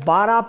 12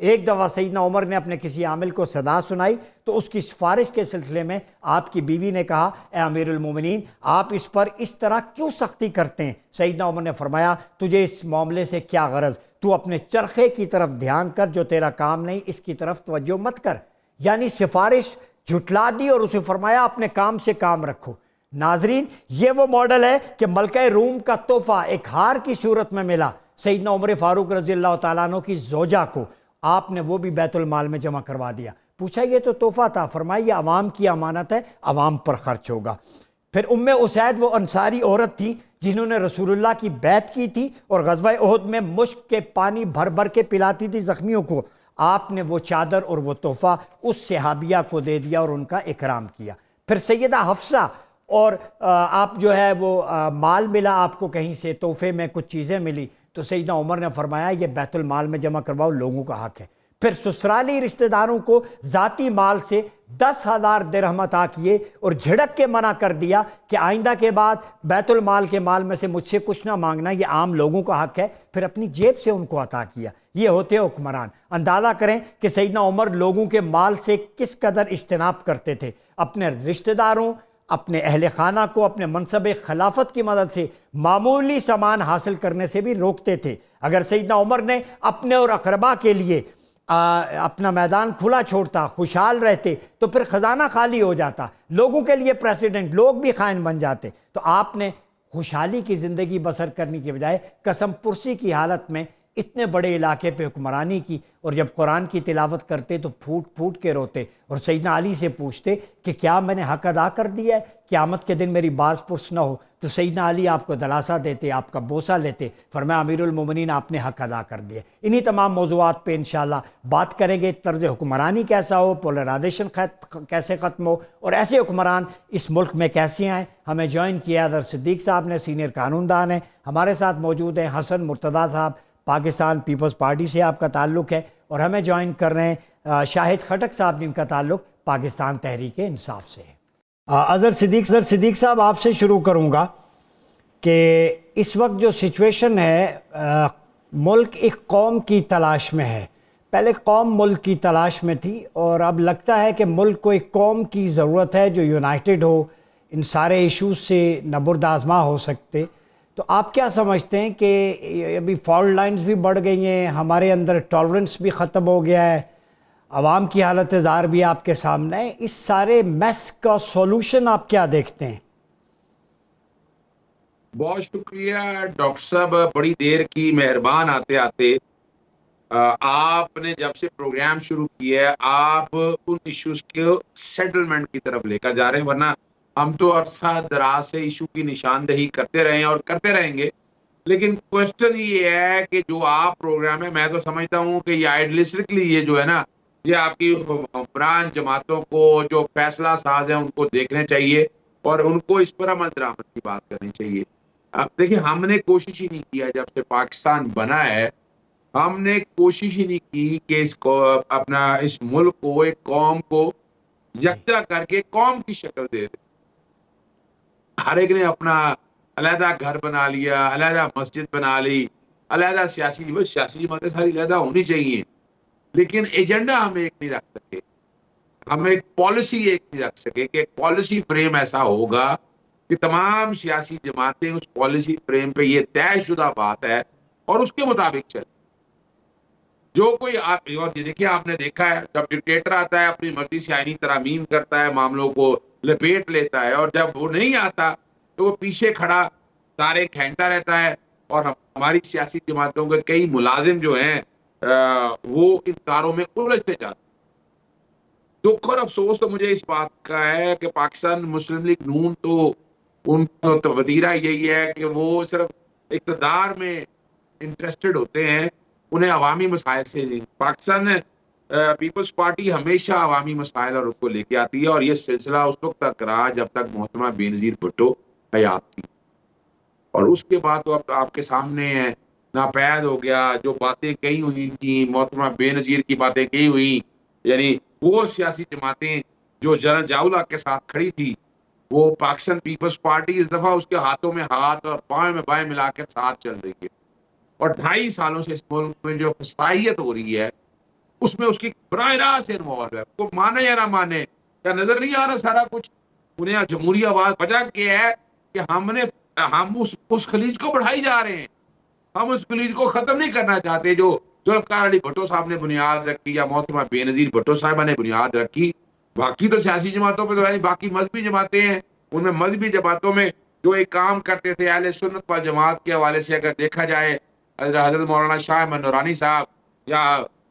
ایک دفعہ سیدنا عمر نے اپنے کسی عامل کو صدا سنائی تو اس کی سفارش کے سلسلے میں آپ کی بیوی نے کہا اے امیر المومنین آپ اس پر اس طرح کیوں سختی کرتے ہیں؟ سیدنا عمر نے فرمایا تجھے اس معاملے سے کیا غرض، تو اپنے چرخے کی طرف دھیان کر جو تیرا کام نہیں، اس کی طرف توجہ مت کر۔ یعنی سفارش جھٹلا دی اور اسے فرمایا اپنے کام سے کام رکھو۔ ناظرین یہ وہ ماڈل ہے کہ ملکہ روم کا تحفہ ایک ہار کی صورت میں ملا سیدنا عمر فاروق رضی اللہ تعالیٰ عنہ کی زوجہ کو، آپ نے وہ بھی بیت المال میں جمع کروا دیا۔ پوچھا یہ تو تحفہ تھا، فرمایا یہ عوام کی امانت ہے، عوام پر خرچ ہوگا۔ پھر اسید وہ انصاری عورت تھی جنہوں نے رسول اللہ کی بیعت کی تھی اور غزوہ احد میں مشک کے پانی بھر بھر کے پلاتی تھی زخمیوں کو، آپ نے وہ چادر اور وہ تحفہ اس صحابیہ کو دے دیا اور ان کا اکرام کیا۔ پھر سیدہ حفصہ اور آپ جو ہے وہ مال ملا آپ کو کہیں سے، تحفے میں کچھ چیزیں ملی تو سیدنا عمر نے فرمایا یہ بیت المال میں جمع کرواؤ، لوگوں کا حق ہے۔ پھر سسرالی رشتہ داروں کو ذاتی مال سے 10,000 درہم عطا کیے اور جھڑک کے منع کر دیا کہ آئندہ کے بعد بیت المال کے مال میں سے مجھ سے کچھ نہ مانگنا، یہ عام لوگوں کا حق ہے۔ پھر اپنی جیب سے ان کو عطا کیا۔ یہ ہوتے حکمران۔ اندازہ کریں کہ سیدنا عمر لوگوں کے مال سے کس قدر اجتناب کرتے تھے، اپنے رشتہ داروں، اپنے اہل خانہ کو اپنے منصب خلافت کی مدد سے معمولی سامان حاصل کرنے سے بھی روکتے تھے۔ اگر سیدنا عمر نے اپنے اور اقربا کے لیے اپنا میدان کھلا چھوڑتا، خوشحال رہتے، تو پھر خزانہ خالی ہو جاتا، لوگوں کے لیے پریسیڈنٹ، لوگ بھی خائن بن جاتے۔ تو آپ نے خوشحالی کی زندگی بسر کرنے کی بجائے قسم پرسی کی حالت میں اتنے بڑے علاقے پہ حکمرانی کی، اور جب قرآن کی تلاوت کرتے تو پھوٹ پھوٹ کے روتے اور سیدنا علی سے پوچھتے کہ کیا میں نے حق ادا کر دیا ہے، قیامت کے دن میری باز پرس نہ ہو؟ تو سیدنا علی آپ کو دلاسا دیتے، آپ کا بوسہ لیتے، فرمایا امیر المومنین آپ نے حق ادا کر دیا۔ انہی تمام موضوعات پہ انشاءاللہ بات کریں گے، طرز حکمرانی کیسا ہو، پولرائزیشن کیسے ختم ہو، اور ایسے حکمران اس ملک میں کیسے آئیں۔ ہمیں جوائن کیا ادر صدیق صاحب نے، سینئر قانون دان ہیں، ہمارے ساتھ موجود ہیں حسن مرتضیٰ صاحب، پاکستان پیپلز پارٹی سے آپ کا تعلق ہے، اور ہمیں جوائن کر رہے ہیں شاہد خٹک صاحب جن کا تعلق پاکستان تحریک انصاف سے ہے۔ اظہر صدیق صاحب آپ سے شروع کروں گا کہ اس وقت جو سچویشن ہے، ملک ایک قوم کی تلاش میں ہے۔ پہلے قوم ملک کی تلاش میں تھی، اور اب لگتا ہے کہ ملک کو ایک قوم کی ضرورت ہے جو یونائٹڈ ہو، ان سارے ایشوز سے نبرد آزما ہو سکتے۔ تو آپ کیا سمجھتے ہیں کہ ابھی فالٹ لائنز بھی بڑھ گئی ہیں، ہمارے اندر ٹالرنس بھی ختم ہو گیا ہے، عوام کی حالت زار بھی آپ کے سامنے ہے، اس سارے میس کا سولوشن آپ کیا دیکھتے ہیں؟ بہت شکریہ ڈاکٹر صاحب، بڑی دیر کی مہربان آتے آتے آپ نے جب سے پروگرام شروع کیا ہے آپ ان ایشوز کے سیٹلمنٹ کی طرف لے کر جا رہے ہیں، ورنہ ہم تو عرصہ دراز سے ایشو کی نشاندہی کرتے رہے ہیں اور کرتے رہیں گے، لیکن کوشچن یہ ہے کہ جو آپ پروگرام ہے، میں تو سمجھتا ہوں کہ یہ آئیڈیلسٹکلی یہ جو ہے نا، یہ آپ کی حکمران جماعتوں کو جو فیصلہ ساز ہیں ان کو دیکھنے چاہیے اور ان کو اس پر عمل درآمد کی بات کرنی چاہیے۔ اب دیکھیں، ہم نے کوشش ہی نہیں کیا، جب سے پاکستان بنا ہے ہم نے کوشش ہی نہیں کی کہ اس کو اپنا اس ملک کو، ایک قوم کو یکجا کر کے قوم کی شکل دے دے۔ ہر ایک نے اپنا علیحدہ گھر بنا لیا، علیحدہ مسجد بنا لی، علیحدہ سیاسی جماعتیں ساری علیحدہ ہونی چاہیے، لیکن ایجنڈا ہم ایک نہیں رکھ سکے، ہم ایک پالیسی ایک نہیں رکھ سکے کہ ایک پالیسی فریم ایسا ہوگا کہ تمام سیاسی جماعتیں اس پالیسی فریم پہ یہ طے شدہ بات ہے اور اس کے مطابق چلیں۔ جو کوئی اور دیکھیے، آپ نے دیکھا ہے جب ڈکٹیٹر آتا ہے اپنی مرضی سے آئینی ترامیم کرتا ہے، معاملوں کو لپیٹ لیتا ہے، اور جب وہ نہیں آتا تو وہ پیچھے کھڑا تارے کھینچتا رہتا ہے، اور ہماری سیاسی جماعتوں کے کئی ملازم جو ہیں وہ ان تاروں میں الجھتے جاتے ہیں۔ دکھ اور افسوس تو مجھے اس بات کا ہے کہ پاکستان مسلم لیگ نون تو ان کا وتیرہ یہی ہے کہ وہ صرف اقتدار میں انٹرسٹڈ ہوتے ہیں، انہیں عوامی مسائل سے نہیں۔ پاکستان پیپلز پارٹی ہمیشہ عوامی مسائل اور ان کو لے کے آتی ہے، اور یہ سلسلہ اس وقت تک رہا جب تک محترمہ بینظیر بھٹو حیات تھی، اور اس کے بعد تو اب آپ کے سامنے ہے، ناپید ہو گیا۔ جو باتیں کہی ہوئی تھیں، محترمہ بینظیر کی باتیں کہی ہوئی، یعنی وہ سیاسی جماعتیں جو جنرل ضیاء کے ساتھ کھڑی تھی، وہ پاکستان پیپلز پارٹی اس دفعہ اس کے ہاتھوں میں ہاتھ اور بائیں میں بائیں ملا کے ساتھ چل رہی ہے، اور 2.5 سالوں سے اس ملک میں جو فسادیت ہو رہی ہے، اس میں اس کی براہ راست انوالو ہے. وہ مانے یا نہ مانے, کیا نظر نہیں آ رہا سارا کچھ؟ انہیں جمہوری آواز وجہ کیا ہے کہ ہم اس خلیج کو بڑھائی جا رہے ہیں. ہم اس خلیج کو ختم نہیں کرنا چاہتے جو ذوالفقار علی بھٹو صاحب نے بنیاد رکھی یا محترمہ بے نظیر بھٹو صاحبہ نے بنیاد رکھی. باقی تو سیاسی جماعتوں پہ تو ہے نہیں, باقی مذہبی جماعتیں ہیں, ان میں مذہبی جماعتوں میں جو ایک کام کرتے تھے اہل سنت و جماعت کے حوالے سے اگر دیکھا جائے, حضرت مولانا شاہ احمد نورانی صاحب یا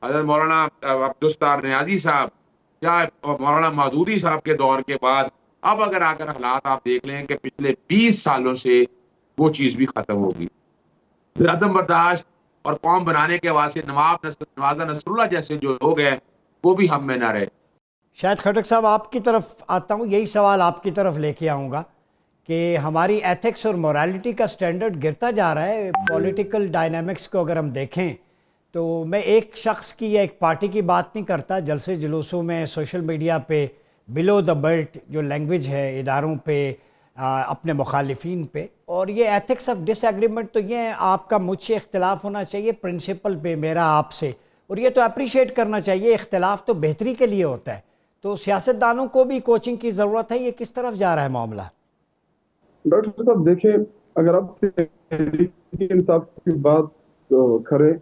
حضرت مولانا عبدالستار نیازی صاحب یا مولانا مودودی صاحب کے دور کے بعد اب اگر آ کر حالات آپ دیکھ لیں کہ پچھلے 20 سالوں سے وہ چیز بھی ختم ہوگی. پھر عدم برداشت اور قوم بنانے کے واسطے نوازا نصر اللہ جیسے جو لوگ ہیں وہ بھی ہم میں نہ رہے. شاید خٹک صاحب آپ کی طرف آتا ہوں, یہی سوال آپ کی طرف لے کے آؤں گا کہ ہماری ایتھکس اور مورالٹی کا سٹینڈرڈ گرتا جا رہا ہے. پولیٹیکل ڈائنامکس کو اگر ہم دیکھیں تو میں ایک شخص کی یا ایک پارٹی کی بات نہیں کرتا, جلسے جلوسوں میں سوشل میڈیا پہ بلو دا بیلٹ جو لینگویج ہے اداروں پہ اپنے مخالفین پہ, اور یہ ایتھکس آف ڈس ایگریمنٹ تو یہ آپ کا مجھ سے اختلاف ہونا چاہیے پرنسپل پہ, میرا آپ سے, اور یہ تو اپریشیٹ کرنا چاہیے, اختلاف تو بہتری کے لیے ہوتا ہے. تو سیاستدانوں کو بھی کوچنگ کی ضرورت ہے. یہ کس طرف جا رہا ہے معاملہ؟ ڈاکٹر صاحب دیکھیں, اگر آپ تحریک انصاف کی بات کریں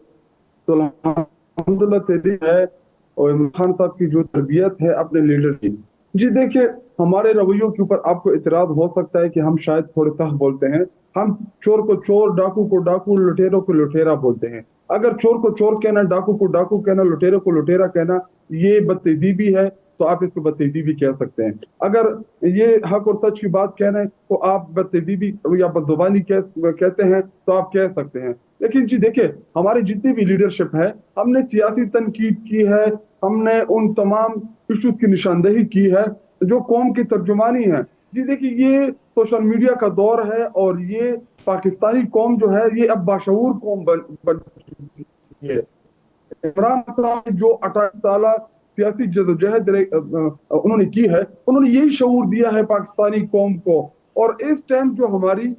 تو الحمدللہ تحریک ہے اور عمران خان صاحب کی جو تربیت ہے اپنے لیڈر کی, جی دیکھیں ہمارے رویوں کے اوپر آپ کو اعتراض ہو سکتا ہے کہ ہم شاید تھوڑے تہ بولتے ہیں. ہم چور کو چور, ڈاکو کو ڈاکو, لٹیروں کو لٹیرا بولتے ہیں. اگر چور کو چور کہنا, ڈاکو کو ڈاکو کہنا, لٹیروں کو لٹیرا کہنا یہ بدتہذیبی ہے تو آپ اس کو بدتہذیبی کہہ سکتے ہیں. اگر یہ حق اور سچ کی بات کہنا ہے تو آپ بدتہذیبی یا بدزبانی کہتے ہیں تو آپ کہہ سکتے ہیں. لیکن جی دیکھیں ہماری جتنی بھی لیڈرشپ ہے, ہم نے سیاسی تنقید کی ہے, ہم نے ان تمام ایشوز کی نشاندہی کی ہے جو قوم کی ترجمانی ہے. جی دیکھیں یہ سوشل میڈیا کا دور ہے اور یہ پاکستانی قوم جو ہے یہ اب باشعور قوم بن چکی ہے. عمران صاحب جو 28 سالہ سیاسی جدوجہد انہوں نے کی ہے, انہوں نے یہی شعور دیا ہے پاکستانی قوم کو. اور اس ٹائم جو ہماری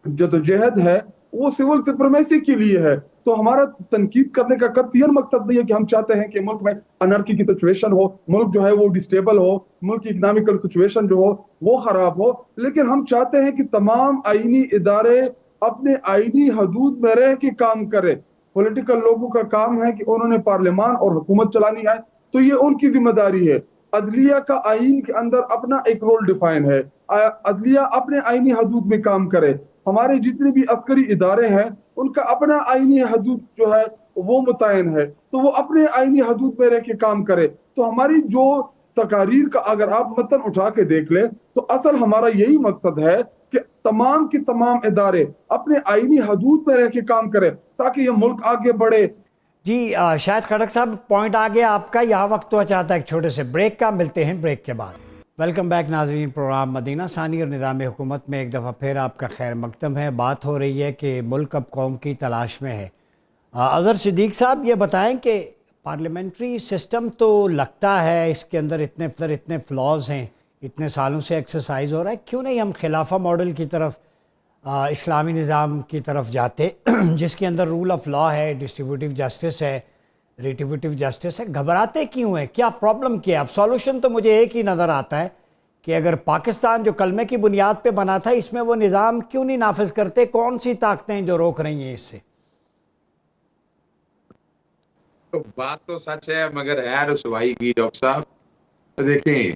جدوجہد ہے وہ سول سپریمیسی کے لیے ہے. تو ہمارا تنقید کرنے کا قطعاً مقصد نہیں ہے کہ ہم چاہتے ہیں کہ ملک میں انارکی کی سچویشن ہو, ملک جو ہے وہ ڈسٹیبل ہو, ملک کی اکنامکل سچویشن جو ہو وہ خراب ہو. لیکن ہم چاہتے ہیں کہ تمام آئینی ادارے اپنے آئینی حدود میں رہ کے کام کریں. پولیٹیکل لوگوں کا کام ہے کہ انہوں نے پارلیمان اور حکومت چلانی ہے تو یہ ان کی ذمہ داری ہے. عدلیہ کا آئین کے اندر اپنا ایک رول ڈیفائن ہے, عدلیہ اپنے آئینی حدود میں کام کرے. ہمارے جتنے بھی عسکری ادارے ہیں ان کا اپنا آئینی حدود جو ہے وہ متعین ہے تو وہ اپنے آئینی حدود میں رہ کے کام کرے. تو ہماری جو تقاریر کا اگر آپ متن اٹھا کے دیکھ لیں تو اصل ہمارا یہی مقصد ہے کہ تمام کی تمام ادارے اپنے آئینی حدود میں رہ کے کام کرے تاکہ یہ ملک آگے بڑھے. جی شاید خٹک صاحب پوائنٹ آ گیا آپ کا, یہاں وقت تو چاہتا ہے ایک چھوٹے سے بریک کا, ملتے ہیں بریک کے بعد. ویلکم بیک ناظرین, پروگرام مدینہ ثانی اور نظام حکومت میں ایک دفعہ پھر آپ کا خیر مقدم ہے. بات ہو رہی ہے کہ ملک اب قوم کی تلاش میں ہے. اظہر صدیق صاحب یہ بتائیں کہ پارلیمنٹری سسٹم تو لگتا ہے اس کے اندر اتنے فلاز ہیں, اتنے سالوں سے ایکسرسائز ہو رہا ہے, کیوں نہیں ہم خلافہ ماڈل کی طرف, اسلامی نظام کی طرف جاتے جس کے اندر رول آف لا ہے, ڈسٹریبیوٹیو جسٹس ہے, ریٹریبیوٹیو جسٹس ہے. گھبراتے کیوں ہیں, کیا پرابلم کیا ہے؟ اب سولوشن تو مجھے ایک ہی نظر آتا ہے کہ اگر پاکستان جو کلمے کی بنیاد پہ بنا تھا اس میں وہ نظام کیوں نہیں نافذ کرتے, کون سی طاقتیں ہیں جو روک رہی ہیں اس سے؟ تو بات تو سچ ہے مگر ہے رسوائی کی ڈاکٹر صاحب. دیکھیں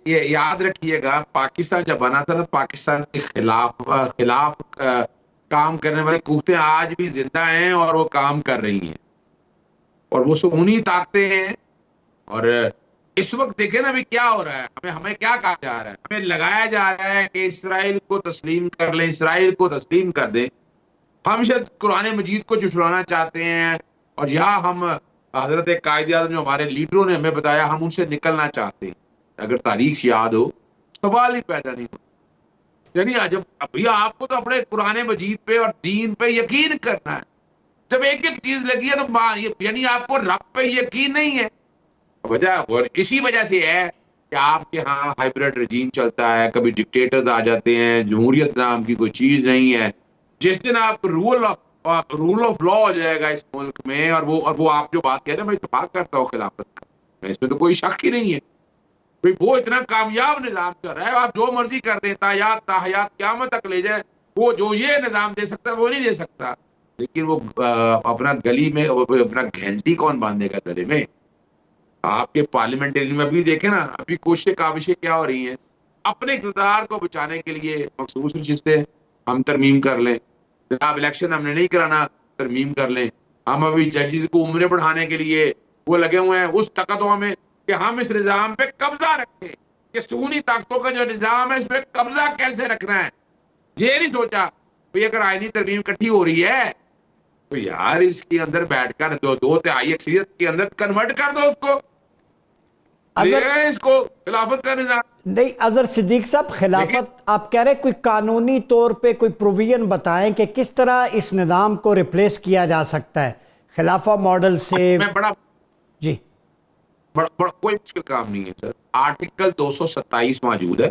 یہ یاد رکھیے گا, پاکستان جب بنا تھا تو پاکستان کے خلاف کام کرنے والی قوتیں آج بھی زندہ ہیں اور وہ کام کر رہی ہیں اور وہ انہی طاقتیں ہیں. اور اس وقت دیکھیں نا ابھی کیا ہو رہا ہے, ہمیں کیا کہا جا رہا ہے, ہمیں لگایا جا رہا ہے کہ اسرائیل کو تسلیم کر لیں, اسرائیل کو تسلیم کر دیں. ہم شاید قرآن مجید کو جھٹلانا چاہتے ہیں اور یہاں ہم حضرت قائد اعظم جو ہمارے لیڈروں نے ہمیں بتایا ہم ان سے نکلنا چاہتے ہیں. اگر تاریخ یاد ہو سوال ہی پیدا نہیں ہو. یعنی جب ابھی آپ کو تو اپنے قرآن مجید پہ اور دین پہ یقین کرنا ہے, جب ایک ایک چیز لگی ہے تو یعنی آپ کو رب پہ یقین نہیں ہے. وجہ اور اسی وجہ سے ہے کہ آپ کے ہاں ہائیبرڈ رجیم چلتا ہے, کبھی ڈکٹیٹرز آ جاتے ہیں, جمہوریت نام کی کوئی چیز نہیں ہے. جس دن آپ رول رول آف لا ہو جائے گا اس ملک میں. اور وہ آپ جو بات کہہ رہے ہیں میں اتفاق کرتا ہوں خلافت کا, اس میں تو کوئی شک ہی نہیں ہے. وہ اتنا کامیاب نظام چل رہا ہے, آپ جو مرضی کر دیں, تاحیات تاحیات قیامت تک لے جائے, وہ جو یہ نظام دے سکتا ہے وہ نہیں دے سکتا. لیکن وہ اپنا گلی میں اپنا گھنٹی کون باندھے گا گلے میں؟ آپ کے پارلیمنٹرین میں ابھی دیکھیں نا, ابھی کوششیں کاوشیں کیا ہو رہی ہیں, اپنے اقتدار کو بچانے کے لیے مخصوص نشستیں ہم ترمیم کر لیں, جناب الیکشن ہم نے نہیں کرانا ترمیم کر لیں. ہم ابھی ججز کو عمریں بڑھانے کے لیے وہ لگے ہوئے ہیں اس تقدوں میں کہ ہم اس نظام پہ قبضہ رکھیں, کہ سونی طاقتوں کا جو نظام ہے اس پہ قبضہ کیسے رکھنا ہے. یہ نہیں سوچا بھئی اگر آئینی ترمیم اکٹھی ہو رہی ہے تو یار اس کے اندر بیٹھ کر دو تہائی اکثریت کے اندر کنورٹ کر دو اس کو, اس کو خلافت کا نظام. نہیں اظہر صدیق صاحب, خلافت آپ کہہ رہے کوئی قانونی طور پہ کوئی پروویژن بتائیں کہ کس طرح اس نظام کو ریپلیس کیا جا سکتا ہے خلافہ ماڈل سے. جی کوئی مشکل کام نہیں ہے سر. آرٹیکل 227 موجود ہے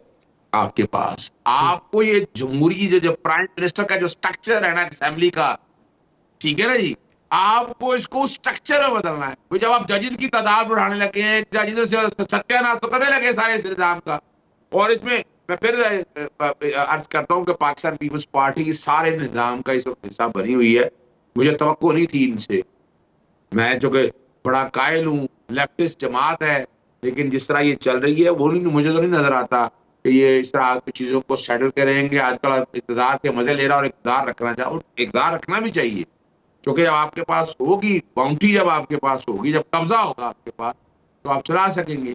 آپ کے پاس. آپ کو یہ جمہوری جو پرائم منسٹر کا جو سٹرکچر ہے نا اسمبلی کا, ٹھیک ہے نا جی, آپ کو اس کو سٹرکچر میں بدلنا ہے. جب آپ ججز کی تعداد بڑھانے لگے ہیں, ججز سے ستیہ ناش تو کرنے لگے سارے اس نظام کا, اور اس میں پھر عرض کرتا ہوں کہ پاکستان پیپلز پارٹی سارے نظام کا اس وقت حصہ بنی ہوئی ہے. مجھے توقع نہیں تھی ان سے, میں جو کہ بڑا قائل ہوں, لیفٹسٹ جماعت ہے, لیکن جس طرح یہ چل رہی ہے وہ مجھے تو نہیں نظر آتا کہ یہ اس طرح کی چیزوں کو سیٹل کریں گے. آج کل اقتدار کے مزے لے رہا اور اقتدار رکھنا چاہیے, اور اقتدار رکھنا بھی چاہیے, کیونکہ جب آپ کے پاس ہوگی باؤنڈری, جب آپ کے پاس ہوگی, جب قبضہ ہوگا آپ کے پاس, تو آپ چلا سکیں گے.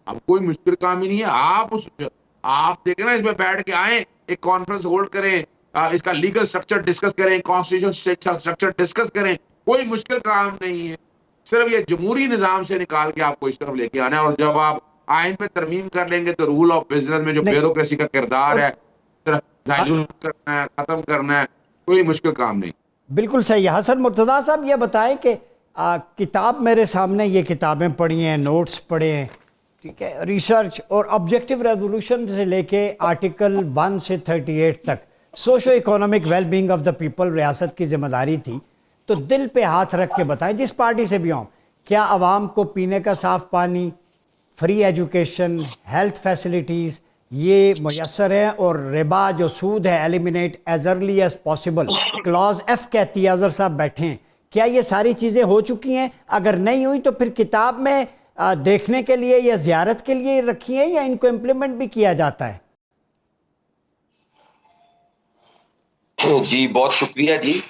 اب کوئی مشکل کام ہی نہیں ہے. آپ دیکھیں نا اس میں بیٹھ کے آئیں, ایک کانفرنس ہولڈ کریں, اس کا لیگل سٹرکچر ڈسکس کریں, کانسٹیٹیوشن سٹرکچر ڈسکس کریں, کوئی مشکل کام نہیں ہے. صرف یہ جمہوری نظام سے نکال کے آپ کو اس طرف لے کے آنا ہے, اور جب آپ آئین پہ ترمیم کر لیں گے تو رول آف بزنس میں جو بیوروکریسی کا کردار ہے ڈائلیوٹ کرنا ہے, ختم کرنا ہے, کوئی مشکل کام نہیں. بالکل صحیح. حسن مرتضیٰ صاحب یہ بتائیں کہ کتاب میرے سامنے, یہ کتابیں پڑھی ہیں, نوٹس پڑھے ہیں, ٹھیک ہے, ریسرچ اور آبجیکٹیو ریزولوشن سے لے کے آرٹیکل 1 سے 38 تک socio economic well being of the people ریاست کی ذمہ داری تھی. تو دل پہ ہاتھ رکھ کے بتائیں, جس پارٹی سے بھی ہوں, کیا عوام کو پینے کا صاف پانی, فری ایجوکیشن, ہیلتھ فیسلٹیز یہ میسر ہیں, اور ربا جو سود ہے eliminate as early as possible, clause F کہتی ہے, اظہر صاحب بیٹھے ہیں, کیا یہ ساری چیزیں ہو چکی ہیں؟ اگر نہیں ہوئی تو پھر کتاب میں دیکھنے کے لیے یا زیارت کے لیے رکھی ہیں, یا ان کو امپلیمنٹ بھی کیا جاتا ہے؟ جی بہت شکریہ جی.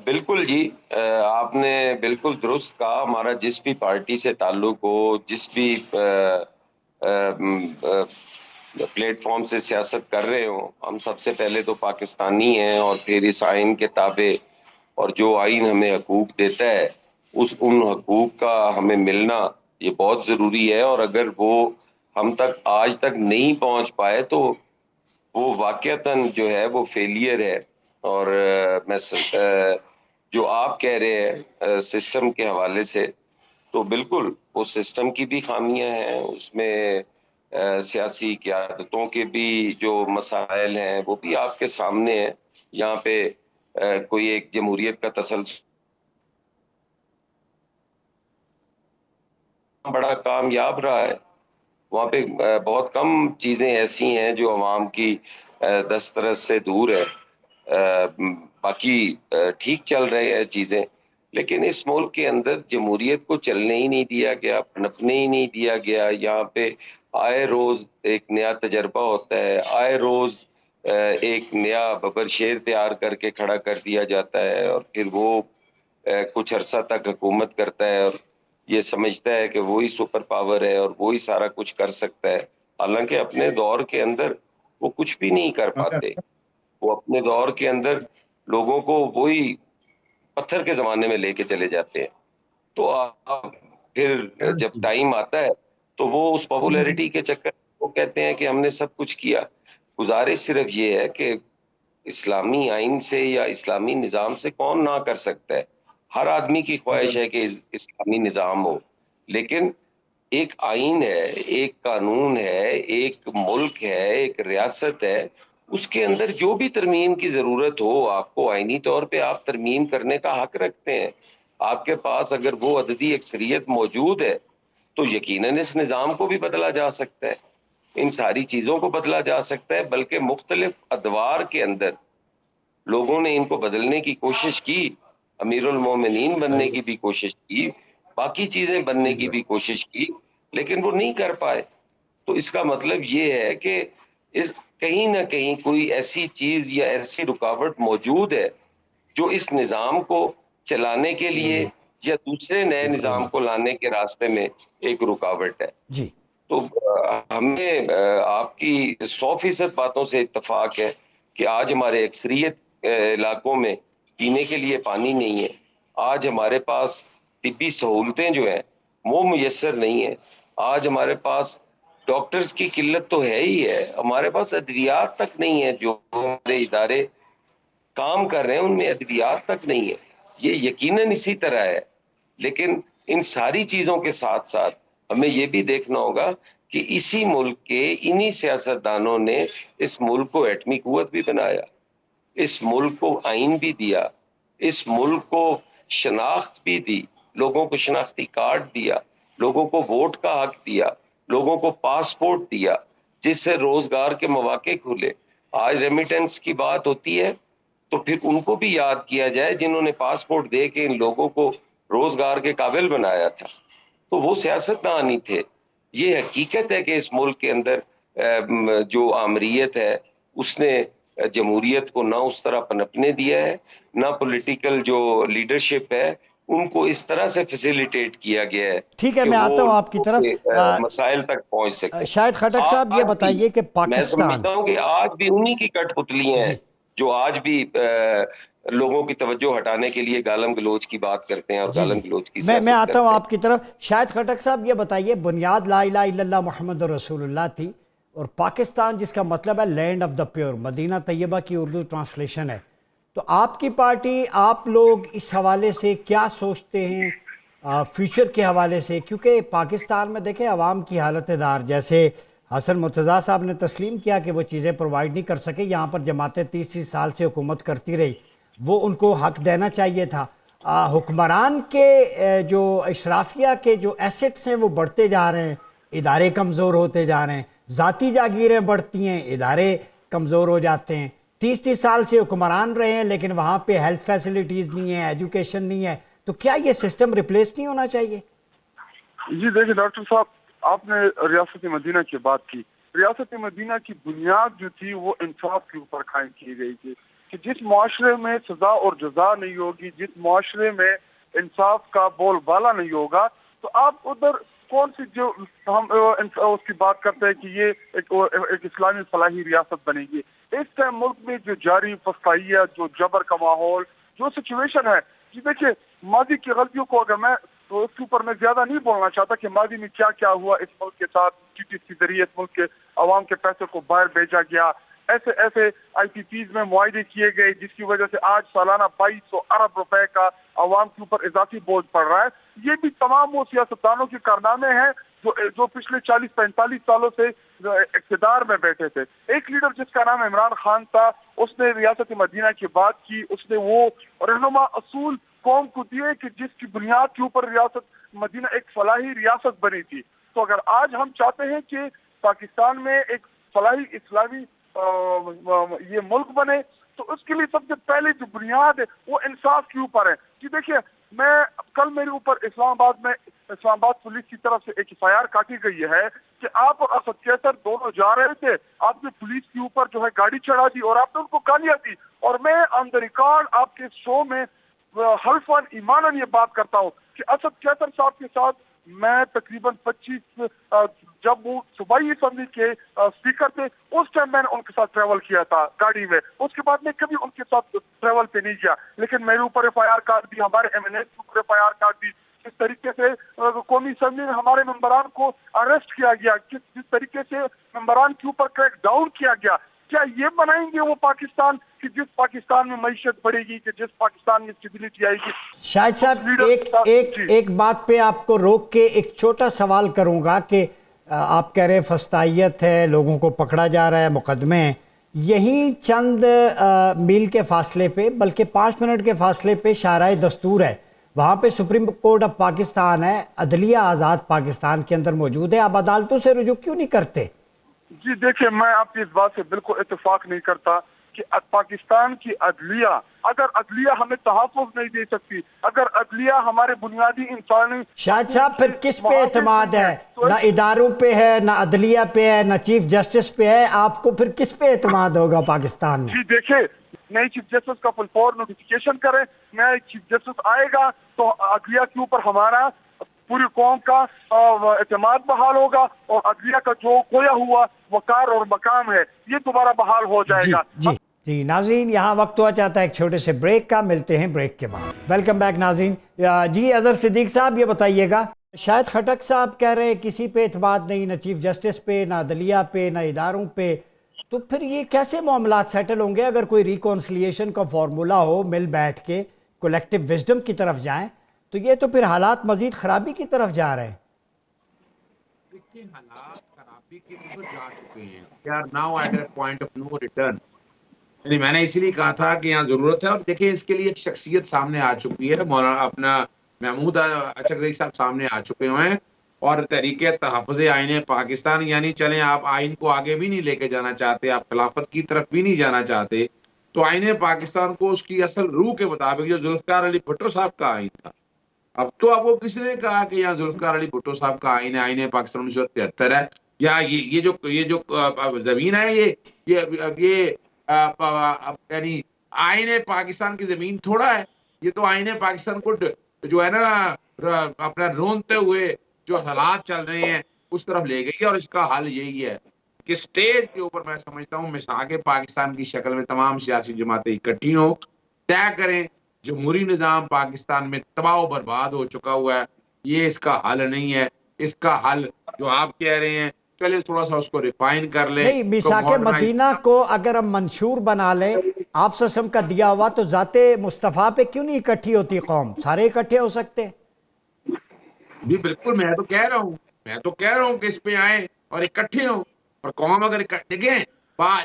بالکل جی, آپ نے بالکل درست کہا. ہمارا جس بھی پارٹی سے تعلق ہو, جس بھی پلیٹ فارم سے سیاست کر رہے ہوں, ہم سب سے پہلے تو پاکستانی ہیں, اور پھر اس آئین کے تابع, اور جو آئین ہمیں حقوق دیتا ہے ان حقوق کا ہمیں ملنا یہ بہت ضروری ہے. اور اگر وہ ہم تک آج تک نہیں پہنچ پائے تو وہ واقعتاً جو ہے وہ فیلئر ہے. اور میں جو آپ کہہ رہے ہیں سسٹم کے حوالے سے, تو بالکل وہ سسٹم کی بھی خامیاں ہیں, اس میں سیاسی قیادتوں کے بھی جو مسائل ہیں وہ بھی آپ کے سامنے ہیں. یہاں پہ کوئی ایک جمہوریت کا تسلسل بڑا کامیاب رہا ہے, وہاں پہ بہت کم چیزیں ایسی ہیں جو عوام کی دسترس سے دور ہے. باقی ٹھیک چل رہے ہیں چیزیں, لیکن اس ملک کے اندر جمہوریت کو چلنے ہی نہیں دیا گیا, پنپنے ہی نہیں دیا گیا. یہاں پہ آئے روز ایک نیا تجربہ ہوتا ہے, آئے روز ایک نیا ببر شیر تیار کر کے کھڑا کر دیا جاتا ہے, اور پھر وہ کچھ عرصہ تک حکومت کرتا ہے اور یہ سمجھتا ہے کہ وہی سپر پاور ہے اور وہی سارا کچھ کر سکتا ہے. حالانکہ اپنے دور کے اندر وہ کچھ بھی نہیں کر پاتے. وہ اپنے دور کے اندر لوگوں کو وہی پتھر کے زمانے میں لے کے چلے جاتے ہیں. تو پھر جب ٹائم آتا ہے تو وہ اس پاپولیرٹی کے چکر وہ کہتے ہیں کہ ہم نے سب کچھ کیا. گزارش صرف یہ ہے کہ اسلامی آئین سے یا اسلامی نظام سے کون نہ کر سکتا ہے. ہر آدمی کی خواہش ہے کہ اسلامی نظام ہو, لیکن ایک آئین ہے, ایک قانون ہے, ایک ملک ہے, ایک ریاست ہے, اس کے اندر جو بھی ترمیم کی ضرورت ہو، آپ کو آئینی طور پہ آپ ترمیم کرنے کا حق رکھتے ہیں. آپ کے پاس اگر وہ عددی اکثریت موجود ہے تو یقیناً اس نظام کو بھی بدلا جا سکتا ہے، ان ساری چیزوں کو بدلا جا سکتا ہے. بلکہ مختلف ادوار کے اندر لوگوں نے ان کو بدلنے کی کوشش کی، امیر المومنین بننے کی بھی کوشش کی، باقی چیزیں بننے کی بھی کوشش کی، لیکن وہ نہیں کر پائے. تو اس کا مطلب یہ ہے کہ کہیں نہ کہیں کوئی ایسی چیز یا ایسی رکاوٹ موجود ہے جو اس نظام کو چلانے کے لیے یا دوسرے نئے نظام کو لانے کے راستے میں ایک رکاوٹ ہے. جی تو ہمیں آپ کی 100% باتوں سے اتفاق ہے کہ آج ہمارے اکثریت علاقوں میں پینے کے لیے پانی نہیں ہے. آج ہمارے پاس طبی سہولتیں جو ہیں وہ میسر نہیں ہیں. آج ہمارے پاس ڈاکٹرز کی قلت تو ہے ہی ہے، ہمارے پاس ادویات تک نہیں ہے. جو ہمارے ادارے کام کر رہے ہیں ان میں ادویات تک نہیں ہے. یہ یقیناً اسی طرح ہے، لیکن ان ساری چیزوں کے ساتھ ساتھ ہمیں یہ بھی دیکھنا ہوگا کہ اسی ملک کے انہی سیاستدانوں نے اس ملک کو ایٹمی قوت بھی بنایا، اس ملک کو آئین بھی دیا، اس ملک کو شناخت بھی دی، لوگوں کو شناختی کارڈ دیا، لوگوں کو ووٹ کا حق دیا، لوگوں کو پاسپورٹ دیا جس سے روزگار کے مواقع کھلے. آج ریمیٹنس کی بات ہوتی ہے تو پھر ان کو بھی یاد کیا جائے جنہوں نے پاسپورٹ دے کے ان لوگوں کو روزگار کے قابل بنایا تھا. تو وہ سیاستدان ہی تھے. یہ حقیقت ہے کہ اس ملک کے اندر جو آمریت ہے اس نے جمہوریت کو نہ اس طرح پنپنے دیا ہے، نہ پولیٹیکل جو لیڈرشپ ہے ان کو اس طرح سے فیسیلیٹیٹ کیا گیا ہے. ٹھیک ہے، میں آتا ہوں آپ کی طرف. مسائل تک پہنچ سکے. شاہد خٹک صاحب یہ بتائیے کہ میں پاکستان، سمجھتا ہوں کہ آج بھی انہی کی کٹ پتلی ہیں جو آج بھی لوگوں کی توجہ ہٹانے کے لیے گالم گلوچ کی بات کرتے ہیں اور گالم گلوچ کی سیاست میں آتا ہوں کرتے آپ کی طرف. شاہد خٹک صاحب یہ بتائیے، بنیاد لا الہ الا اللہ محمد رسول اللہ تھی، اور پاکستان جس کا مطلب ہے لینڈ آف دا پیور، مدینہ طیبہ کی اردو ٹرانسلیشن ہے. تو آپ کی پارٹی، آپ لوگ اس حوالے سے کیا سوچتے ہیں فیوچر کے حوالے سے؟ کیونکہ پاکستان میں دیکھیں عوام کی حالت دار، جیسے حسن مرتضیٰ صاحب نے تسلیم کیا کہ وہ چیزیں پرووائڈ نہیں کر سکے. یہاں پر جماعتیں 30 سال سے حکومت کرتی رہی، وہ ان کو حق دینا چاہیے تھا. حکمران کے جو اشرافیہ کے جو ایسٹس ہیں وہ بڑھتے جا رہے ہیں، ادارے کمزور ہوتے جا رہے ہیں، ذاتی جاگیریں بڑھتی ہیں، ادارے کمزور ہو جاتے ہیں. 30 سال سے حکمران رہے ہیں لیکن وہاں پہ ہیلتھ فیسلٹیز نہیں ہیں، ایجوکیشن نہیں ہے. تو کیا یہ سسٹم ریپلیس نہیں ہونا چاہیے؟ جی دیکھیں ڈاکٹر صاحب، آپ نے ریاست مدینہ کی بات کی. ریاست مدینہ کی بنیاد جو تھی وہ انصاف کے اوپر قائم کی گئی تھی کہ جس معاشرے میں سزا اور جزا نہیں ہوگی، جس معاشرے میں انصاف کا بول بالا نہیں ہوگا، تو آپ ادھر کون سی جو ہم اس کی بات کرتے ہیں کہ یہ ایک اسلامی فلاحی ریاست بنے گی. اس ٹائم ملک میں جو جاری فسطائیت، جو جبر کا ماحول، جو سچویشن ہے، جی دیکھیے ماضی کی غلطیوں کو اگر میں تو اس کے اوپر میں زیادہ نہیں بولنا چاہتا کہ ماضی میں کیا کیا ہوا اس ملک کے ساتھ. ٹی ٹی سی ذریعے اس ملک کے عوام کے پیسے کو باہر بھیجا گیا، ایسے آئی پی پیز میں معاہدے کیے گئے جس کی وجہ سے آج سالانہ 2200 ارب روپے کا عوام کے اوپر اضافی بوجھ پڑ رہا ہے. یہ بھی تمام وہ سیاستدانوں کے کارنامے ہیں جو پچھلے 40-45 سالوں سے اقتدار میں بیٹھے تھے. ایک لیڈر جس کا نام عمران خان تھا، اس نے ریاست مدینہ کی بات کی، اس نے وہ رہنما اصول قوم کو دیے کہ جس کی بنیاد کے اوپر ریاست مدینہ ایک فلاحی ریاست بنی تھی. تو اگر آج ہم چاہتے ہیں کہ پاکستان میں ایک فلاحی اسلامی یہ ملک بنے تو اس کے لیے سب سے پہلے جو بنیاد ہے وہ انصاف کے اوپر ہے. کہ دیکھیے میں کل میرے اوپر اسلام آباد پولیس کی طرف سے ایک FIR کاٹی گئی ہے کہ آپ اور اسد کیسر دونوں جا رہے تھے، آپ نے پولیس کے اوپر جو ہے گاڑی چڑھا دی اور آپ نے ان کو گالیاں دی. اور میں آن دا ریکارڈ آپ کے شو میں حلفاً ایماناً یہ بات کرتا ہوں کہ اسد کیسر صاحب کے ساتھ میں تقریباً 25 جب وہ صوبائی اسمبلی کے اسپیکر تھے اس ٹائم میں نے ان کے ساتھ ٹریول کیا تھا گاڑی میں. اس کے بعد میں کبھی ان کے ساتھ ٹریول پہ نہیں کیا، لیکن میرے اوپر FIR کاٹ دی، ہمارے MNA کے اوپر FIR کاٹ دی. کس طریقے سے قومی اسمبلی میں ہمارے ممبران کو اریسٹ کیا گیا، جس طریقے سے ممبران کے اوپر کریک ڈاؤن کیا گیا. کیا یہ بنائیں گے وہ پاکستان کہ جس پاکستان میں معیشت بڑھے گی، کہ جس پاکستان میں اسٹیبلٹی آئے گی؟ شاہد صاحب ایک بات پہ آپ کو روک کے ایک چھوٹا سوال کروں گا کہ آپ کہہ رہے فسطائیت ہے، لوگوں کو پکڑا جا رہا ہے، مقدمے ہیں، یہی چند میل کے فاصلے پہ بلکہ 5 منٹ کے فاصلے پہ شاہراہ دستور ہے، وہاں پہ سپریم کورٹ آف پاکستان ہے، عدلیہ آزاد پاکستان کے اندر موجود ہے. آپ عدالتوں سے رجوع کیوں نہیں کرتے؟ جی دیکھیں، میں آپ کی اس بات سے بالکل اتفاق نہیں کرتا کہ پاکستان کی عدلیہ، اگر عدلیہ ہمیں تحفظ نہیں دے سکتی، اگر عدلیہ ہمارے بنیادی انسانی... شاہد صاحب پھر کس پہ اعتماد ہے؟ نہ اداروں پہ ہے، نہ عدلیہ پہ ہے، نہ چیف جسٹس پہ ہے، آپ کو پھر کس پہ اعتماد ہوگا پاکستان میں؟ جی دیکھیں، نئی چیف جسٹس کا فل فور نوٹیفیکیشن کریں، نیا چیف جسٹس آئے گا تو عدلیہ کے اوپر ہمارا پوری قوم کا اعتماد بحال ہوگا، اور عدلیہ کا جو کھویا ہوا وقار اور مقام ہے یہ دوبارہ بحال ہو جائے گا. جی ناظرین، یہاں وقت ہوا چاہتا ہے ایک چھوٹے سے بریک کا، ملتے ہیں بریک کے بعد. ویلکم بیک ناظرین. جی اظہر صدیق صاحب یہ بتائیے گا، شاید خٹک صاحب کہہ رہے ہیں کسی پہ اعتماد نہیں، نہ چیف جسٹس پہ، نہ عدلیہ پہ، نہ اداروں پہ، تو پھر یہ کیسے معاملات سیٹل ہوں گے؟ اگر کوئی ریکونسلیشن کا فارمولا ہو، مل بیٹھ کے کولیکٹیو وزڈم کی طرف جائیں، تو یہ تو پھر حالات مزید خرابی کی طرف جا رہے ہیں. دیکھیں، حالات خرابی کی طرف جا چکے ہیں. We are now at a point of no return. یعنی میں نے اسی لیے کہا تھا کہ یہاں ضرورت ہے، اور دیکھیں اس کے لیے ایک شخصیت سامنے آ چکی ہے، مولانا اپنا محمود اچکزئی صاحب سامنے آ چکے ہیں، اور تحریک تحفظ آئین پاکستان، یعنی چلیں آپ آئین کو آگے بھی نہیں لے کے جانا چاہتے، آپ خلافت کی طرف بھی نہیں جانا چاہتے، تو آئین پاکستان کو اس کی اصل روح کے مطابق جو ذوالفقار علی بھٹو صاحب کا آئین تھا، اب تو آپ کو کسی نے کہا کہ یہاں ذوالفقار علی بھٹو صاحب کا آئین ہے، آئین پاکستان 1973 ہے، یا یہ جو زمین ہے یہ یعنی آئین پاکستان کی زمین تھوڑا ہے، یہ تو آئین پاکستان کو جو ہے نا اپنا رونتے ہوئے جو حالات چل رہے ہیں اس طرف لے گئی ہے. اور اس کا حل یہی ہے کہ سٹیج کے اوپر میں سمجھتا ہوں مساق پاکستان کی شکل میں تمام سیاسی جماعتیں اکٹھی ہوں، طے کریں جمہوری نظام پاکستان میں تباہ و برباد ہو چکا ہوا ہے، یہ اس کا حل نہیں ہے. اس کا حل جو آپ کہہ رہے ہیں، چلے تھوڑا سا اس کو ریفائن کر لیں. نہیں، میثاق مدینہ کو اگر ہم منشور بنا لیں آپ سسم کا دیا ہوا، تو ذات مصطفیٰ پہ کیوں نہیں اکٹھی ہوتی قوم؟ سارے اکٹھے ہو سکتے. جی بالکل، میں تو کہہ رہا ہوں کہ اس پہ آئیں اور اکٹھے ہوں، اور قوم اگر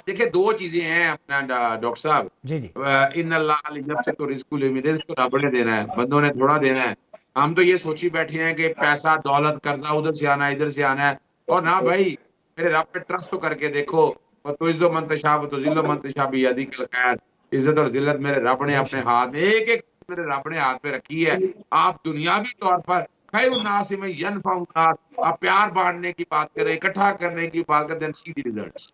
دیکھیں دو چیزیں ہیں اپنا ڈاکٹر صاحب. جی ان اللہ سے تو رزق رب نے دینا ہے، بندوں نے تھوڑا دینا ہے. ہم تو یہ سوچی بیٹھے ہیں کہ پیسہ دولت قرضہ ادھر سے آنا ہے ادھر سے آنا ہے، اور نہ بھائی میرے رب پہ ٹرسٹ تو کر کے دیکھو. تو عزت و منتشا تو ذل و منتشا بھی یادی کل خیر، عزت اور ذلت میرے رب نے اپنے ہاتھ میں ایک میرے رب نے ہاتھ پہ رکھی ہے. آپ دنیاوی طور پر خیر الناس میں ینفع الناس، آپ پیار بانٹنے کی بات کریں، اکٹھا کرنے کی بات کریں، سی دی ریزلٹس.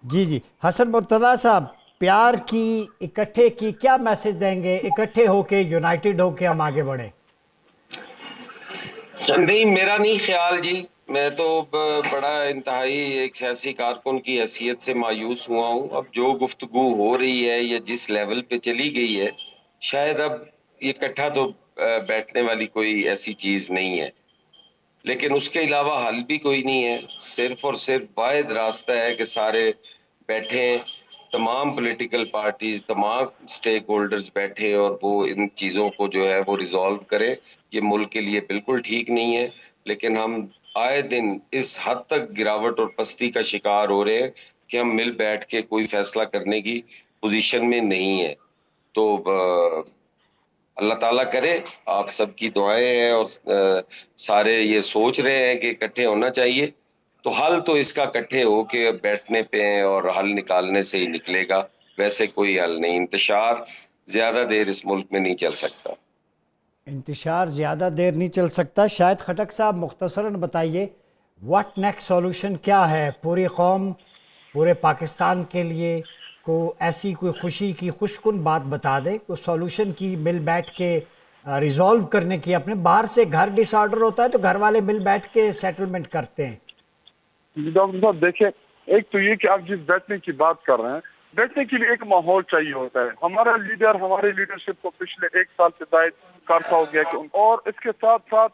جی حسن مرتضیٰ صاحب، پیار کی، اکٹھے کی کیا میسج دیں گے؟ اکٹھے ہو کے، یونائٹڈ ہو کے ہم آگے بڑھیں. نہیں، میرا نہیں خیال جی. میں تو بڑا انتہائی ایک سیاسی کارکن کی حیثیت سے مایوس ہوا ہوں. اب جو گفتگو ہو رہی ہے یا جس لیول پہ چلی گئی ہے، شاید اب یہ اکٹھا تو بیٹھنے والی کوئی ایسی چیز نہیں ہے، لیکن اس کے علاوہ حل بھی کوئی نہیں ہے. صرف اور صرف واحد راستہ ہے کہ سارے بیٹھیں، تمام پولیٹیکل پارٹیز، تمام سٹیک ہولڈرز بیٹھے اور وہ ان چیزوں کو جو ہے وہ ریزالو کرے. یہ ملک کے لیے بالکل ٹھیک نہیں ہے، لیکن ہم آئے دن اس حد تک گراوٹ اور پستی کا شکار ہو رہے ہیں کہ ہم مل بیٹھ کے کوئی فیصلہ کرنے کی پوزیشن میں نہیں ہے. تو اللہ تعالیٰ کرے، آپ سب کی دعائیں ہیں اور سارے یہ سوچ رہے ہیں کہ اکٹھے ہونا چاہیے، تو حل تو اس کا اکٹھے ہو کے بیٹھنے پہ ہیں اور حل نکالنے سے ہی نکلے گا. ویسے کوئی حل نہیں. انتشار زیادہ دیر اس ملک میں نہیں چل سکتا. انتشار زیادہ دیر نہیں چل سکتا. شاید خٹک صاحب مختصراً بتائیے واٹ نیکسٹ سولوشن کیا ہے پوری قوم، پورے پاکستان کے لیے؟ کو ایسی کوئی خوشی کی خوشکن بات بتا دے، کوئی سولوشن کی، مل بیٹھ کے ریزولو کرنے کی. اپنے باہر سے گھر ڈس آرڈر ہوتا ہے تو گھر والے مل بیٹھ کے سیٹلمنٹ کرتے ہیں. ڈاکٹر صاحب دیکھیں، ایک تو یہ کہ آپ جس بیٹھنے کی بات کر رہے ہیں، بیٹھنے کے لیے ایک ماحول چاہیے ہوتا ہے. ہمارا لیڈر ہمارے لیڈرشپ کو پچھلے 1 سال سے زائد کارسا ہو گیا کہ اور اس کے ساتھ ساتھ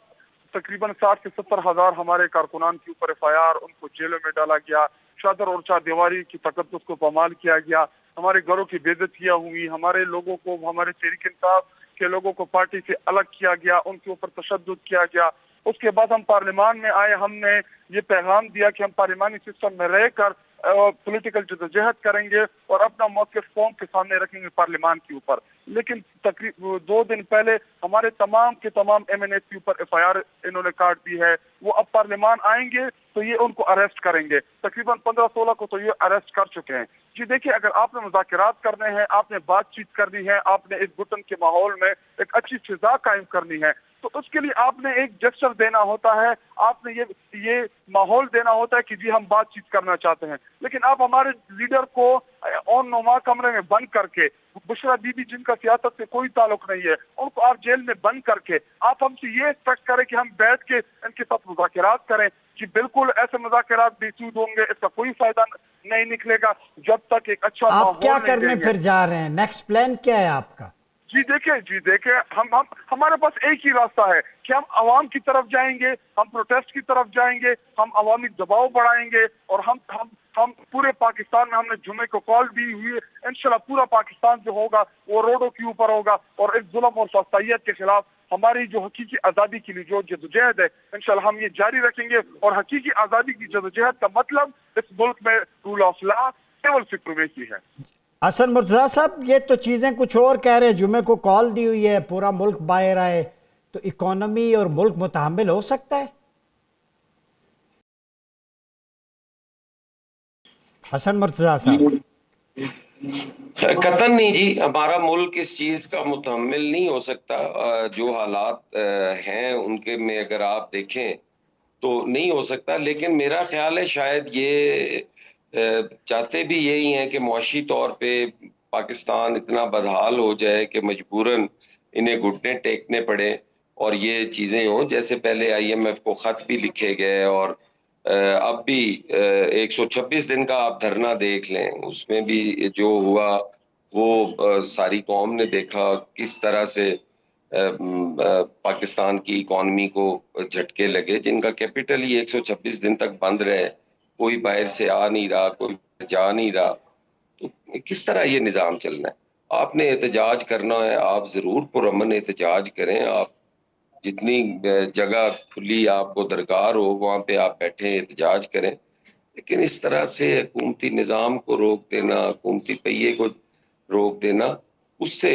تقریباً 60 سے 70 ہزار ہمارے کارکنان کے اوپر FIR، ان کو جیلوں میں ڈالا گیا، چادر اور چاردیواری کی تقدس کو پامال کیا گیا، ہمارے گھروں کی بے عزتیاں ہوئی، ہمارے لوگوں کو، ہمارے تحریک انصاف کے لوگوں کو پارٹی سے الگ کیا گیا، ان کے اوپر تشدد کیا گیا. اس کے بعد ہم پارلیمان میں آئے، ہم نے یہ پیغام دیا کہ ہم پارلیمانی سسٹم میں رہ کر پولیٹیکل جدوجہد کریں گے اور اپنا موقف قوم کے سامنے رکھیں گے پارلیمان کے اوپر. لیکن تقریباً 2 دن پہلے ہمارے تمام کے تمام MNAs کے اوپر FIR انہوں نے کاٹ دی ہے. وہ اب پارلیمان آئیں گے تو یہ ان کو اریسٹ کریں گے. تقریباً 15-16 کو تو یہ اریسٹ کر چکے ہیں. جی دیکھیے، اگر آپ نے مذاکرات کرنے ہیں، آپ نے بات چیت کرنی ہے، آپ نے اس گھٹن کے ماحول میں ایک اچھی فضا قائم کرنی ہے، تو اس کے لیے آپ نے ایک جسچر دینا ہوتا ہے، آپ نے یہ ماحول دینا ہوتا ہے کہ جی ہم بات چیت کرنا چاہتے ہیں. لیکن آپ ہمارے لیڈر کو اون نما کمرے میں بند کر کے، بشرا بی بی جن کا سیاست سے کوئی تعلق نہیں ہے، ان کو آپ جیل میں بند کر کے آپ ہم سے یہ ایکسپیکٹ کریں کہ ہم بیٹھ کے ان کے ساتھ مذاکرات کریں. کہ بالکل ایسے مذاکرات بے سود ہوں گے، اس کا کوئی فائدہ نہیں نکلے گا جب تک ایک اچھا ماحول آپ کیا نہیں کرنے دیں گے. پھر جا رہے ہیں؟ نیکسٹ پلان کیا ہے آپ کا؟ جی دیکھیں ہم ہمارے پاس ایک ہی راستہ ہے کہ ہم عوام کی طرف جائیں گے، ہم پروٹیسٹ کی طرف جائیں گے، ہم عوامی دباؤ بڑھائیں گے اور ہم پورے پاکستان میں، ہم نے جمعے کو کال دی ہوئی ہے، انشاءاللہ پورا پاکستان جو ہوگا وہ روڈوں کے اوپر ہوگا اور اس ظلم اور فسادیت کے خلاف ہماری جو حقیقی آزادی کے لیے جو جدوجہد ہے انشاءاللہ ہم یہ جاری رکھیں گے. اور حقیقی آزادی کی جدوجہد کا مطلب اس ملک میں rule of law, civil supremacy ہے. حسن مرتضیٰ صاحب، یہ تو چیزیں کچھ اور کہہ رہے ہیں. جمعے کو کال دی ہوئی ہے، پورا ملک باہر آئے، تو اکانومی اور ملک متحمل ہو سکتا ہے؟ حسن مرتضیٰ صاحب. قطعاً نہیں جی، ہمارا ملک اس چیز کا متحمل نہیں ہو سکتا. جو حالات ہیں ان کے میں اگر آپ دیکھیں تو نہیں ہو سکتا. لیکن میرا خیال ہے شاید یہ چاہتے بھی یہی ہیں کہ معاشی طور پہ پاکستان اتنا بدحال ہو جائے کہ مجبوراً انہیں گھٹنے ٹیکنے پڑے اور یہ چیزیں ہوں. جیسے پہلے IMF کو خط بھی لکھے گئے اور اب بھی 126 دن کا آپ دھرنا دیکھ لیں، اس میں بھی جو ہوا وہ ساری قوم نے دیکھا کس طرح سے پاکستان کی اکانومی کو جھٹکے لگے، جن کا کیپٹل ہی 126 دن تک بند رہے، کوئی باہر سے آ نہیں رہا، کوئی جا نہیں رہا. تو کس طرح یہ نظام چلنا ہے؟ آپ نے احتجاج کرنا ہے، آپ ضرور پرامن احتجاج کریں. آپ جتنی جگہ کھلی آپ کو درکار ہو وہاں پہ آپ بیٹھیں، احتجاج کریں. لیکن اس طرح سے حکومتی نظام کو روک دینا، حکومتی پہیے کو روک دینا، اس سے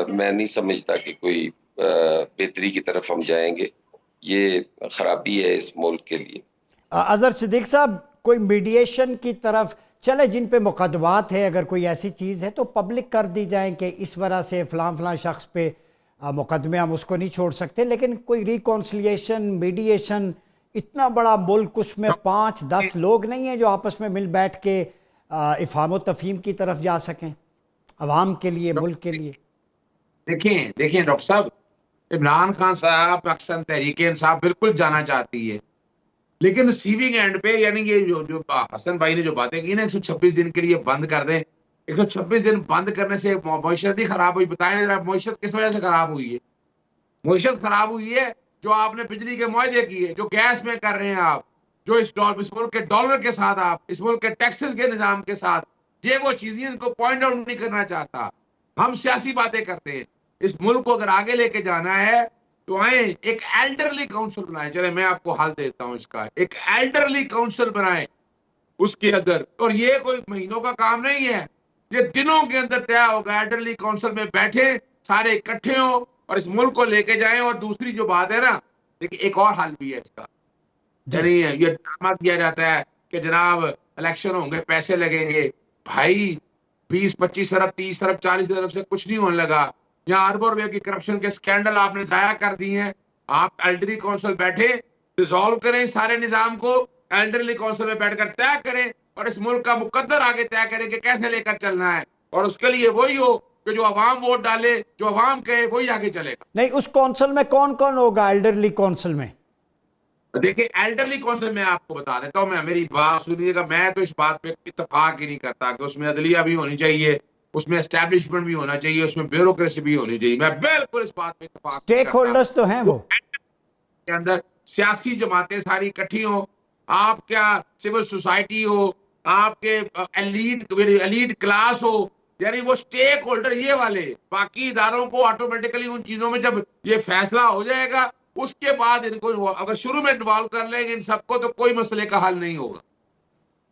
میں نہیں سمجھتا کہ کوئی بہتری کی طرف ہم جائیں گے. یہ خرابی ہے اس ملک کے لیے. اظہر صدیق صاحب، کوئی میڈیشن کی طرف چلے؟ جن پہ مقدمات ہے، اگر کوئی ایسی چیز ہے تو پبلک کر دی جائیں کہ اس وجہ سے فلاں شخص پہ مقدمے، ہم اس کو نہیں چھوڑ سکتے. لیکن کوئی ریکونسلیشن، میڈیشن، اتنا بڑا ملک، اس میں 5-10 لوگ نہیں ہیں جو آپس میں مل بیٹھ کے افہام و تفہیم کی طرف جا سکیں عوام کے لیے، ملک کے لیے؟ دیکھیں ڈاکٹر صاحب، عمران خان صاحب اکثر تحریک انصاف بالکل جانا چاہتی ہے، لیکن ریسیونگ اینڈ پہ یعنی یہ جو حسن بھائی نے جو باتیں کی نا 126 دن کے لیے بند کر دیں. 126 دن بند کرنے سے معیشت ہی خراب ہوئی. بتائیں ذرا معیشت کس وجہ سے خراب ہوئی ہے؟ معیشت خراب ہوئی ہے جو آپ نے بجلی کے معاہدے کیے، جو گیس میں کر رہے ہیں آپ، جو اس ملک کے ڈالر کے ساتھ، آپ اس ملک کے ٹیکسز کے نظام کے ساتھ، یہ وہ چیزیں ان کو پوائنٹ آؤٹ نہیں کرنا چاہتا. ہم سیاسی باتیں کرتے ہیں. اس ملک کو اگر آگے لے کے جانا ہے تو آئیں ایک ایلڈرلی کاؤنسل بنائیں. چلے میں آپ کو حل دیتا ہوں اس کا. ایک ایلڈرلی کاؤنسل بنائیں اس کے اندر، اور یہ کوئی مہینوں کا کام نہیں ہے، یہ دنوں کے اندر طے ہوگا. ایلڈرلی کاؤنسل میں بیٹھے سارے اکٹھے ہوں اور اس ملک کو لے کے جائیں. اور دوسری جو بات ہے نا، دیکھیں ایک اور حل بھی ہے اس کا. یعنی یہ ڈرامہ کیا جاتا ہے کہ جناب الیکشن ہوں گے، پیسے لگیں گے. بھائی 20-25 ارب 30 ارب 40 ارب سے کچھ نہیں ہونے لگا. یہاں اربوں روپے کی کرپشن کے سکینڈل آپ نے ضائع کر دی ہیں. آپ ایلڈرلی کاؤنسل بیٹھے، ریزالو کریں سارے نظام کو، ایلڈرلی کاؤنسل میں بیٹھ کر طے کریں اور اس ملک کا مقدر آگے طے کریں کہ کیسے لے کر چلنا ہے. اور اس کے لیے وہی ہو کہ جو عوام ووٹ ڈالے، جو عوام کہے وہی آگے چلے گا. نہیں، اس کونسل میں کون کون ہوگا ایلڈرلی کونسل میں؟ دیکھیں ایلڈرلی کونسل میں آپ کو بتا دیتا ہوں. میری بات سنیے گا. میں تو اس بات پہ اتفاق ہی نہیں کرتا کہ اس میں عدلیہ بھی ہونی چاہیے، اس میں اسٹیبلشمنٹ بھی ہونا چاہیے، اس میں بیوروکریسی بھی ہونی چاہیے. میں بالکل اس بات پہ اتفاق نہیں اسٹیک کرتا. ہولڈرز تو ہیں وہ کے اندر سیاسی جماعتیں ساری اکٹھی ہوں، آپ کیا سول سوسائٹی ہو، آپ کے ایلیٹ کلاس ہو، یعنی وہ سٹیک ہولڈر یہ والے. باقی اداروں کو آٹومیٹکلی ان چیزوں میں جب یہ فیصلہ ہو جائے گا اس کے بعد ان کو اگر شروع میں انوالو کر لیں گے ان سب کو تو کوئی مسئلے کا حل نہیں ہوگا.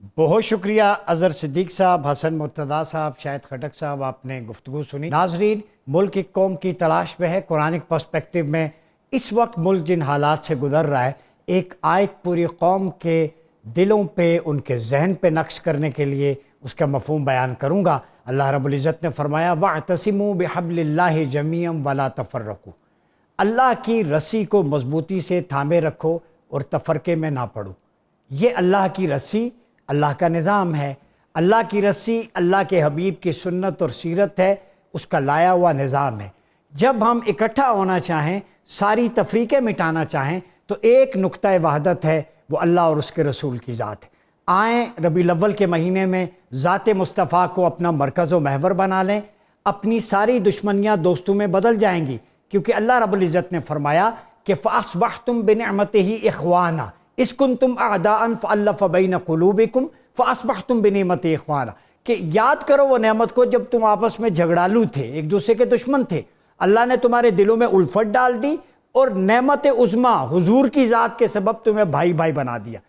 بہت شکریہ اظہر صدیق صاحب، حسن مرتضیٰ صاحب، شاہد خٹک صاحب، آپ نے گفتگو سنی۔ ناظرین، ملک ایک قوم کی تلاش میں ہے، قرآنک پرسپیکٹیو میں اس وقت ملک جن حالات سے گزر رہا ہے، ایک آیت پوری قوم کے دلوں پہ، ان کے ذہن پہ نقش کرنے کے لیے اس کا مفہوم بیان کروں گا۔ اللہ رب العزت نے فرمایا وَاعْتَصِمُوا بِحَبْلِ اللَّهِ جَمِيعًا وَلَا تَفَرَّقُوا، اللہ کی رسی کو مضبوطی سے تھامے رکھو اور تفرقے میں نہ پڑو۔ یہ اللہ کی رسی اللہ کا نظام ہے، اللہ کی رسی اللہ کے حبیب کی سنت اور سیرت ہے، اس کا لایا ہوا نظام ہے۔ جب ہم اکٹھا ہونا چاہیں، ساری تفریقیں مٹانا چاہیں، تو ایک نقطہ وحدت ہے، وہ اللہ اور اس کے رسول کی ذات ہے۔ آئیں ربیع الاول کے مہینے میں ذات مصطفیٰ کو اپنا مرکز و محور بنا لیں، اپنی ساری دشمنیاں دوستوں میں بدل جائیں گی، کیونکہ اللہ رب العزت نے فرمایا کہ فَأَصْبَحْتُمْ بِنِعْمَتِهِ إِخْوَانًا إِذْ كُنْتُمْ أَعْدَاءً فَأَلَّفَ بَيْنَ قُلُوبِكُمْ فَأَصْبَحْتُمْ بِنِعْمَتِهِ إِخْوَانًا، کہ یاد کرو وہ نعمت کو جب تم آپس میں جھگڑالو تھے، ایک دوسرے کے دشمن تھے، اللہ نے تمہارے دلوں میں الفت ڈال دی اور نعمت عظمیٰ حضور کی ذات کے سبب تمہیں بھائی بھائی بنا دیا۔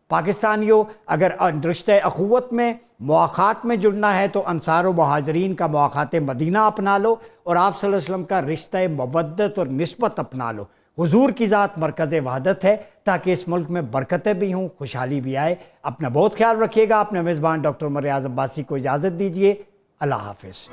پاکستانیوں، اگر رشتہ اخوت میں مواخات میں جڑنا ہے تو انصار و مہاجرین کا مواخات مدینہ اپنا لو، اور آپ صلی اللہ علیہ وسلم کا رشتہ مودت اور نسبت اپنا لو۔ حضور کی ذات مرکز وحدت ہے، تاکہ اس ملک میں برکتیں بھی ہوں، خوشحالی بھی آئے۔ اپنا بہت خیال رکھیے گا۔ اپنے میزبان ڈاکٹر عمر ریاض عباسی کو اجازت دیجیے۔ اللہ حافظ۔